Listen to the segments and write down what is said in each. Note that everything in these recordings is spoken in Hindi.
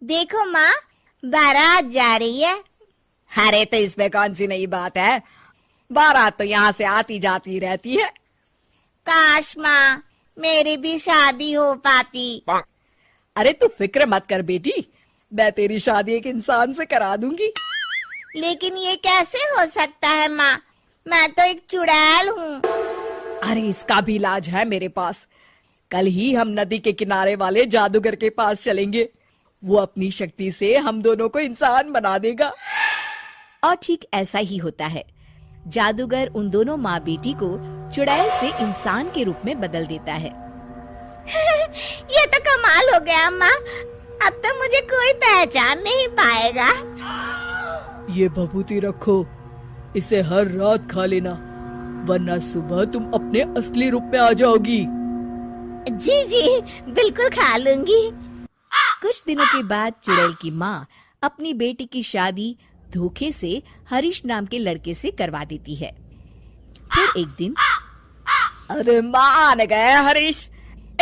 देखो माँ, बारात जा रही है। अरे तो इसमें कौन सी नई बात है, बारात तो यहाँ से आती जाती रहती है। काश माँ मेरी भी शादी हो पाती। अरे तू फिक्र मत कर बेटी, मैं तेरी शादी एक इंसान से करा दूंगी। लेकिन ये कैसे हो सकता है माँ, मैं तो एक चुड़ैल हूँ। अरे इसका भी इलाज है मेरे पास। कल ही हम नदी के किनारे वाले जादूगर के पास चलेंगे, वो अपनी शक्ति से हम दोनों को इंसान बना देगा। और ठीक ऐसा ही होता है। जादूगर उन दोनों माँ बेटी को चुड़ैल से इंसान के रूप में बदल देता है। ये तो कमाल हो गया माँ, अब तो मुझे कोई पहचान नहीं पाएगा। ये भभूति रखो, इसे हर रात खा लेना, वरना सुबह तुम अपने असली रूप में आ जाओगी। जी जी बिल्कुल खा लूंगी। कुछ दिनों के बाद चुड़ैल की माँ अपनी बेटी की शादी धोखे से हरीश नाम के लड़के से करवा देती है। फिर एक दिन, अरे मान गए हरीश,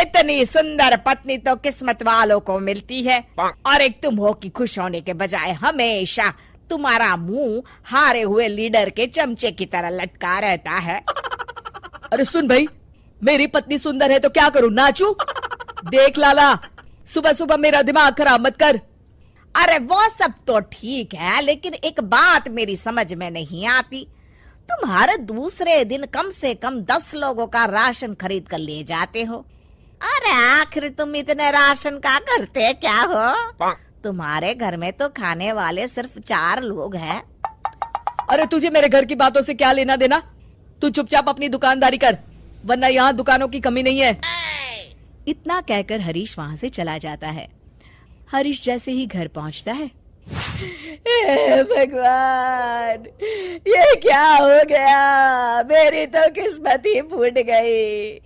इतनी सुंदर पत्नी तो किस्मत वालों को मिलती है, और एक तुम हो कि खुश होने के बजाय हमेशा तुम्हारा मुंह हारे हुए लीडर के चमचे की तरह लटका रहता है। अरे सुन भाई, मेरी पत्नी सुंदर है तो क्या करूं, नाचूं? देख लाला, सुबह सुबह मेरा दिमाग खराब मत कर। अरे वो सब तो ठीक है, लेकिन एक बात मेरी समझ में नहीं आती, तुम हर दूसरे दिन कम से कम 10 लोगों का राशन खरीद कर ले जाते हो। अरे आखिर तुम इतने राशन का करते क्या हो? तुम्हारे घर में तो खाने वाले सिर्फ 4 लोग हैं। अरे तुझे मेरे घर की बातों से क्या लेना देना, तू चुपचाप अपनी दुकानदारी कर, वरना यहाँ दुकानों की कमी नहीं है। इतना कहकर हरीश वहाँ से चला जाता है। हरीश जैसे ही घर पहुँचता है, हे भगवान, ये क्या हो गया, मेरी तो किस्मत ही फूट गई।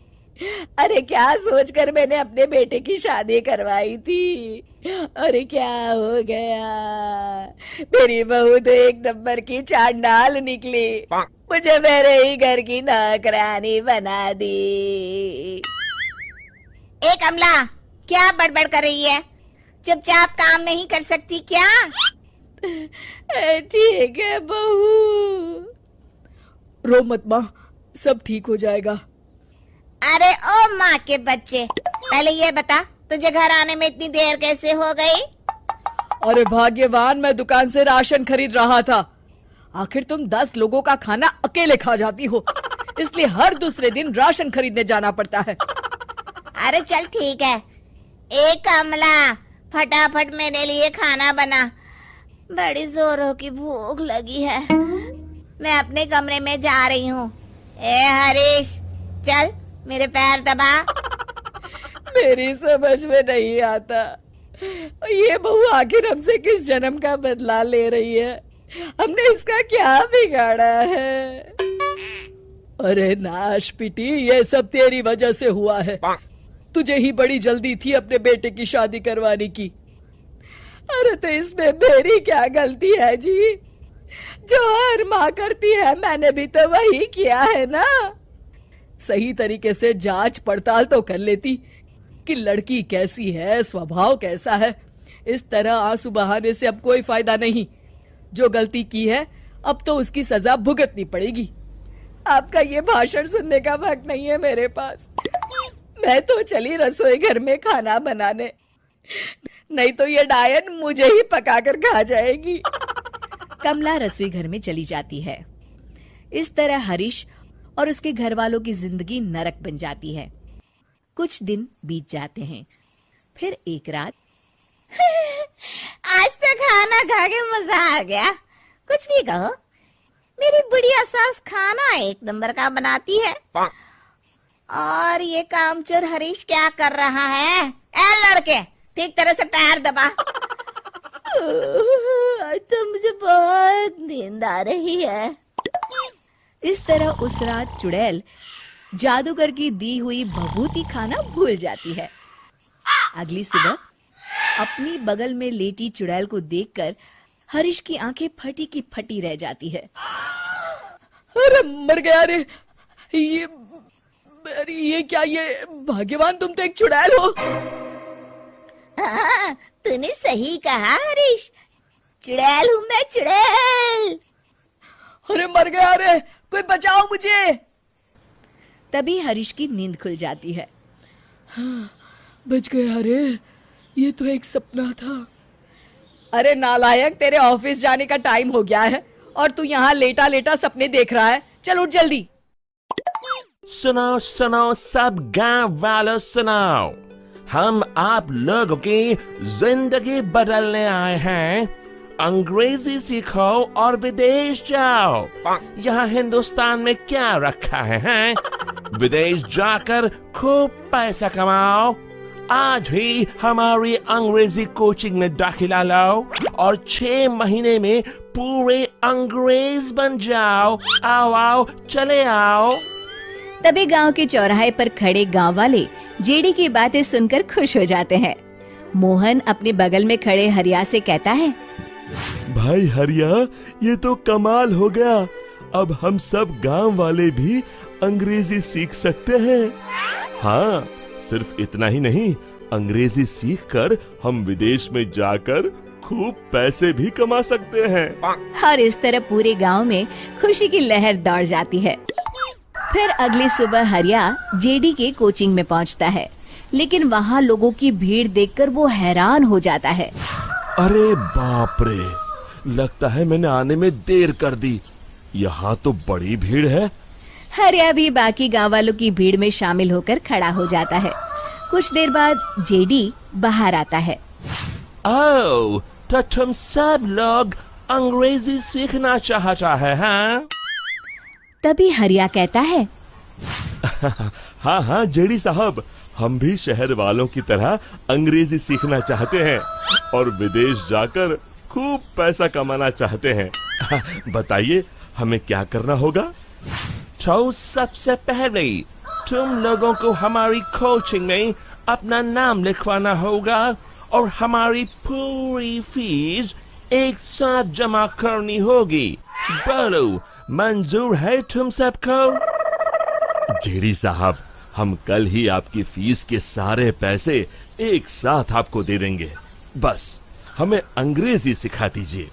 अरे क्या सोचकर मैंने अपने बेटे की शादी करवाई थी, अरे क्या हो गया, मेरी बहू तो एक नंबर की चांडाल निकली, मुझे मेरे ही घर की नौकरानी बना दी। ए कमला, क्या बड़बड़ कर रही है? चुपचाप काम नहीं कर सकती क्या? ठीक है बहू, रो मत माँ, सब ठीक हो जाएगा। अरे ओ माँ के बच्चे, पहले ये बता तुझे घर आने में इतनी देर कैसे हो गई? अरे भाग्यवान, मैं दुकान से राशन खरीद रहा था। आखिर तुम 10 लोगों का खाना अकेले खा जाती हो, इसलिए हर दूसरे दिन राशन खरीदने जाना पड़ता है। अरे चल ठीक है। ए कमला, फटाफट मेरे लिए खाना बना, बड़ी जोरों की भूख लगी है। मैं अपने कमरे में जा रही हूँ। ए हरीश, चल मेरे पैर दबा। मेरी समझ में नहीं आता, ये बहू आखिर हमसे किस जन्म का बदला ले रही है, हमने इसका क्या बिगाड़ा है? अरे नाश पिटी, ये सब तेरी वजह से हुआ है, तुझे ही बड़ी जल्दी थी अपने बेटे की शादी करवाने की। अरे तो इसमें मेरी क्या गलती है जी, जो हर माँ करती है मैंने भी तो वही किया है ना। सही तरीके से जांच पड़ताल तो कर लेती कि लड़की कैसी है, स्वभाव कैसा है। इस तरह आंसू बहाने से अब कोई फायदा नहीं, जो गलती की है अब तो उसकी सजा भुगतनी पड़ेगी। आपका ये भाषण सुनने का वक्त नहीं है मेरे पास, मैं तो चली रसोई घर में खाना बनाने, नहीं तो ये डायन मुझे ही पकाकर खा जाएगी। कमला रसोई घर में चली जाती है। इस तरह हरीश और उसके घर वालों की जिंदगी नरक बन जाती है। कुछ दिन बीत जाते हैं। फिर एक रात, आज तो खाना खा के मजा आ गया। कुछ भी कहो, मेरी बुढ़िया सास खाना एक नंबर का बनाती है। और ये कामचोर हरीश क्या कर रहा है? ए लड़के, ठीक तरह से पैर दबा। आज तो मुझे बहुत नींद आ रही है। इस तरह उस रात चुड़ैल जादूगर की दी हुई भभूति खाना भूल जाती है। अगली सुबह अपनी बगल में लेटी चुड़ैल को देखकर हरीश की आंखें फटी की फटी रह जाती है। अरे मर गया रे, ये क्या, ये भाग्यवान तुम तो एक चुड़ैल हो। हाँ, तूने सही कहा हरीश। चुड़ैल हूँ मैं, चुड़ैल। अरे मर गया, अरे कोई बचाओ मुझे। तभी हरीश की नींद खुल जाती है। बच गया, अरे ये तो एक सपना था। अरे नालायक, तेरे ऑफिस जाने का टाइम हो गया है और तू यहाँ लेटा लेटा सपने देख रहा है। चल उठ जल्दी। सुनो सुनो सब गांव वालों सुनो, हम आप लोगों की जिंदगी बदलने आए हैं। अंग्रेजी सीखो और विदेश जाओ। यहाँ हिंदुस्तान में क्या रखा है? विदेश जाकर खूब पैसा कमाओ। आज ही हमारी अंग्रेजी कोचिंग में दाखिला लो और 6 महीने में पूरे अंग्रेज बन जाओ। आओ आओ चले आओ। तभी गांव के चौराहे पर खड़े गांव वाले जेडी की बातें सुनकर खुश हो जाते हैं। मोहन अपने बगल में खड़े हरिया से कहता है, भाई हरिया, ये तो कमाल हो गया। अब हम सब गांव वाले भी अंग्रेजी सीख सकते हैं। हाँ, सिर्फ इतना ही नहीं, अंग्रेजी सीखकर हम विदेश में जाकर खूब पैसे भी कमा सकते हैं। और इस तरह पूरे गांव में खुशी की लहर दौड़ जाती है। फिर अगली सुबह हरिया जेडी के कोचिंग में पहुंचता है, लेकिन वहाँ लोगों की भीड़ देखकर वो हैरान हो जाता है। अरे बाप रे, लगता है मैंने आने में देर कर दी। यहाँ तो बड़ी भीड़ है। हरिया भी बाकी गांव वालों की भीड़ में शामिल होकर खड़ा हो जाता है। कुछ देर बाद जेडी बाहर आता है। ओह, तो तुम सब लोग अंग्रेजी सीखना चाहता है, हाँ? तभी हरिया कहता है, हाँ हाँ जेडी साहब, हम भी शहर वालों की तरह अंग्रेजी सीखना चाहते हैं और विदेश जाकर खूब पैसा कमाना चाहते हैं। बताइए हमें क्या करना होगा? तो सबसे पहले तुम लोगों को हमारी कोचिंग में अपना नाम लिखवाना होगा और हमारी पूरी फीस एक साथ जमा करनी होगी। बोलो, मंजूर है तुम सबको? जेडी साहब, हम कल ही आपकी फीस के सारे पैसे एक साथ आपको दे देंगे। बस हमें अंग्रेजी सिखा दीजिए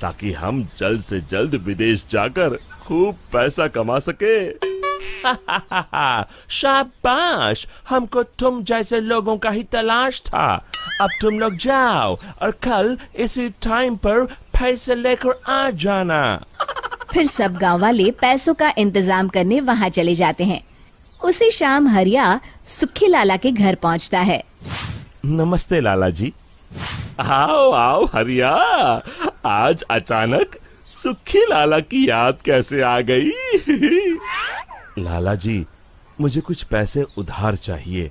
ताकि हम जल्द से जल्द विदेश जाकर खूब पैसा कमा सके। शाबाश, हमको तुम जैसे लोगों का ही तलाश था। अब तुम लोग जाओ और कल इसी टाइम पर पैसे लेकर आ जाना। फिर सब गांव वाले पैसों का इंतजाम करने वहाँ चले जाते हैं। उसी शाम हरिया सुखी लाला के घर पहुँचता है। नमस्ते लाला जी। आओ आओ हरिया, आज अचानक सुखी लाला की याद कैसे आ गई? लाला जी, मुझे कुछ पैसे उधार चाहिए।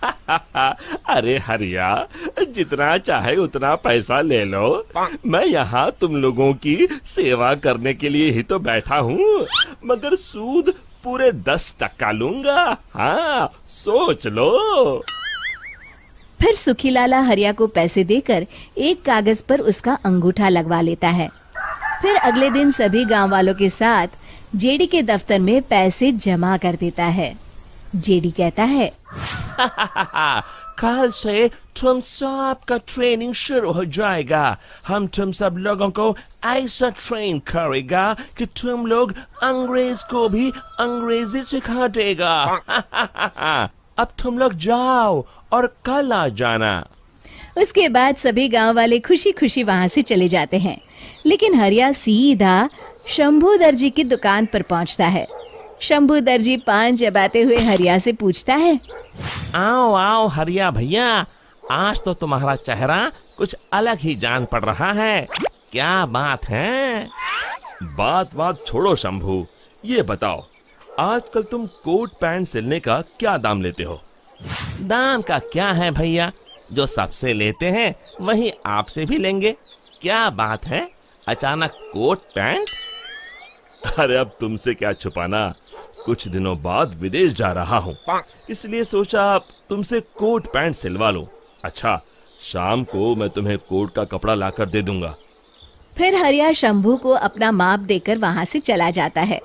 अरे हरिया, जितना चाहे उतना पैसा ले लो। मैं यहाँ तुम लोगों की सेवा करने के लिए ही तो बैठा हूँ, मगर सूद पूरे 10% लूंगा। हाँ, सोच लो। फिर सुखी लाला हरिया को पैसे देकर एक कागज पर उसका अंगूठा लगवा लेता है। फिर अगले दिन सभी गांव वालों के साथ जेडी के दफ्तर में पैसे जमा कर देता है। जेडी कहता है, कल से तुम सब का ट्रेनिंग शुरू हो जाएगा। हम तुम सब लोगों को ऐसा ट्रेन करेगा कि तुम लोग अंग्रेज को भी अंग्रेजी सिखा देगा। अब तुम लोग जाओ और कल आ जाना। उसके बाद सभी गांव वाले खुशी खुशी वहां से चले जाते हैं, लेकिन हरिया सीधा शंभू दर्जी की दुकान पर पहुंचता है। शंभू दर्जी पान चबाते हुए हरिया से पूछता है, आओ आओ हरिया भैया, आज तो तुम्हारा चेहरा कुछ अलग ही जान पड़ रहा है। क्या बात है? बात छोड़ो शंभू, ये बताओ आजकल तुम कोट पैंट सिलने का क्या दाम लेते हो? दाम का क्या है भैया, जो सबसे लेते हैं वही आपसे भी लेंगे। क्या बात है, अचानक कोट पैंट? अरे अब तुमसे क्या छुपाना, कुछ दिनों बाद विदेश जा रहा हूँ, इसलिए सोचा तुमसे कोट पैंट सिलवा लो। अच्छा, शाम को मैं तुम्हें कोट का कपड़ा लाकर दे दूंगा। फिर हरिया शंभू को अपना माप देकर वहां से चला जाता है।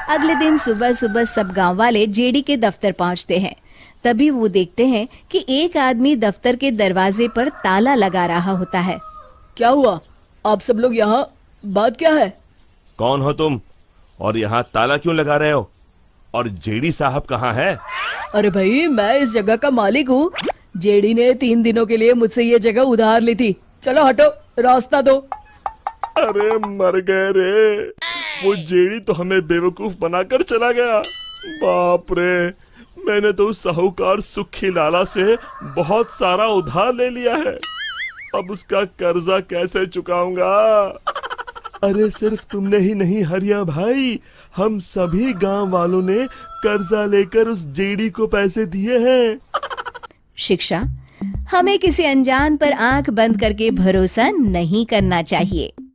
अगले दिन सुबह सुबह सब गांव वाले जेडी के दफ्तर पहुंचते हैं। तभी वो देखते हैं कि एक आदमी दफ्तर के दरवाजे पर ताला लगा रहा होता है। क्या हुआ? आप सब लोग यहाँ, बात क्या है? कौन हो तुम और यहाँ ताला क्यों लगा रहे हो? और जेडी साहब कहाँ है? अरे भाई, मैं इस जगह का मालिक हूँ। जेडी ने 3 दिनों के लिए मुझसे ये जगह उधार ली थी। चलो हटो, रास्ता दो। अरे मर गए रे, वो जेडी तो हमें बेवकूफ बनाकर चला गया। बाप रे, मैंने तो उस साहूकार सुखी लाला से बहुत सारा उधार ले लिया है। अब उसका कर्जा कैसे चुकाऊंगा? अरे सिर्फ तुमने ही नहीं हरिया भाई, हम सभी गांव वालों ने कर्जा लेकर उस जेडी को पैसे दिए हैं। शिक्षा, हमें किसी अनजान पर आंख बंद करके भरोसा नहीं करना चाहिए।